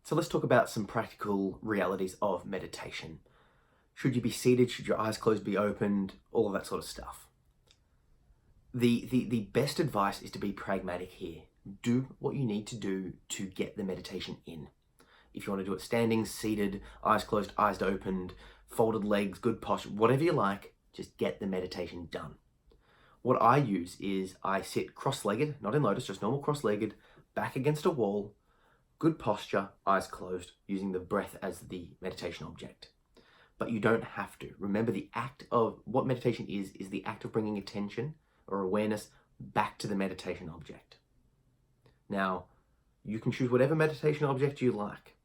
So let's talk about some practical realities of meditation. Should you be seated? Should your eyes closed be opened? All of that sort of stuff. The best advice is to be pragmatic here. Do what you need to do to get the meditation in. If you want to do it standing, seated, eyes closed, eyes opened, folded legs, good posture, whatever you like, just get the meditation done. What I use is I sit cross-legged, not in lotus, just normal cross-legged, back against a wall, good posture, eyes closed, using the breath as the meditation object. But you don't have to. Remember, the act of what meditation is the act of bringing attention or awareness back to the meditation object. Now, you can choose whatever meditation object you like.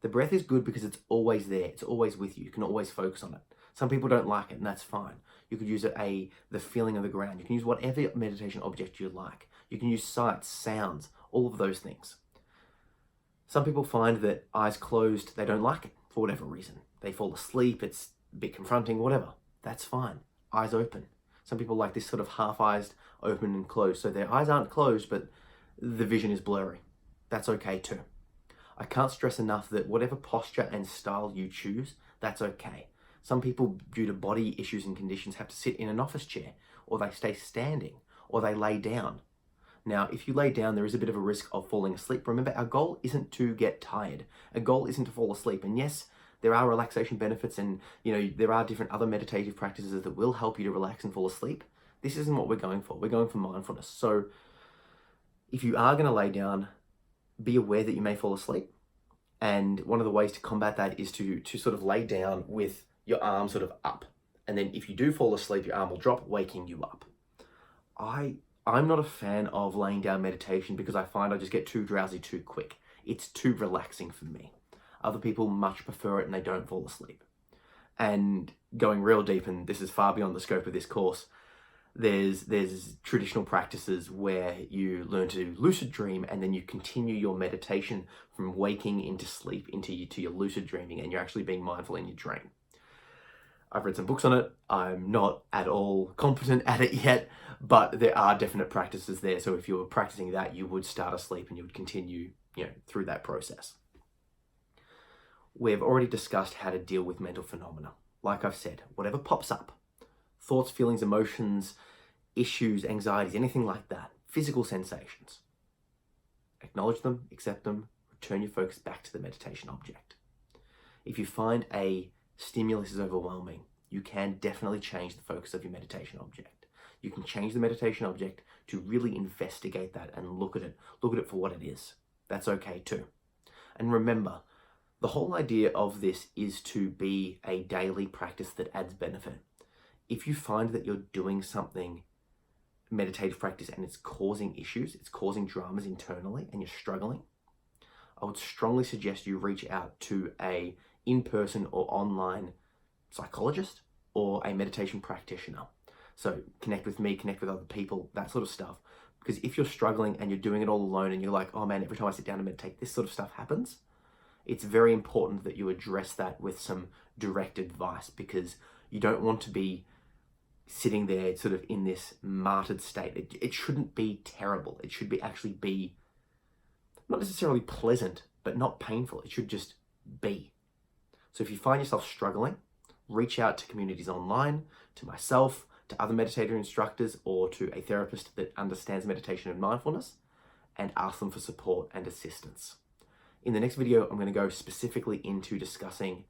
The breath is good because it's always there. It's always with you. You can always focus on it. Some people don't like it, and that's fine. You could use the feeling of the ground. You can use whatever meditation object you like. You can use sights, sounds, all of those things. Some people find that eyes closed, they don't like it for whatever reason. They fall asleep, it's a bit confronting, whatever. That's fine. Eyes open. Some people like this sort of half-eyes open and closed. So their eyes aren't closed, but the vision is blurry. That's okay too. I can't stress enough that whatever posture and style you choose, that's okay. Some people, due to body issues and conditions, have to sit in an office chair, or they stay standing, or they lay down. Now, if you lay down, there is a bit of a risk of falling asleep. Remember, our goal isn't to get tired. Our goal isn't to fall asleep. And yes, there are relaxation benefits and, there are different other meditative practices that will help you to relax and fall asleep. This isn't what we're going for. We're going for mindfulness. So if you are going to lay down, be aware that you may fall asleep. And one of the ways to combat that is to sort of lay down with your arm sort of up. And then if you do fall asleep, your arm will drop, waking you up. I'm not a fan of laying down meditation because I find I just get too drowsy too quick. It's too relaxing for me. Other people much prefer it and they don't fall asleep. And going real deep, and this is far beyond the scope of this course, there's traditional practices where you learn to lucid dream and then you continue your meditation from waking into sleep to your lucid dreaming, and you're actually being mindful in your dream. I've read some books on it. I'm not at all competent at it yet, but there are definite practices there. So if you were practicing that, you would start asleep and you would continue, through that process. We've already discussed how to deal with mental phenomena. Like I've said, whatever pops up, thoughts, feelings, emotions, issues, anxieties, anything like that, physical sensations, acknowledge them, accept them, return your focus back to the meditation object. If you find a stimulus is overwhelming, you can definitely change the focus of your meditation object. You can change the meditation object to really investigate that and look at it for what it is. That's okay too. And remember, the whole idea of this is to be a daily practice that adds benefit. If you find that you're doing something, meditative practice, and it's causing issues, it's causing dramas internally, and you're struggling, I would strongly suggest you reach out to a in-person or online psychologist or a meditation practitioner. So connect with me, connect with other people, that sort of stuff. Because if you're struggling and you're doing it all alone and you're like, oh man, every time I sit down and meditate, this sort of stuff happens, it's very important that you address that with some direct advice, because you don't want to be sitting there sort of in this martyred state. It shouldn't be terrible. It should actually be not necessarily pleasant, but not painful. It should just be. So if you find yourself struggling, reach out to communities online, to myself, to other meditator instructors, or to a therapist that understands meditation and mindfulness, and ask them for support and assistance. In the next video, I'm going to go specifically into discussing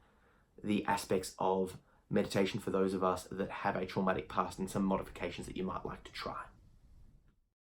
the aspects of meditation for those of us that have a traumatic past and some modifications that you might like to try.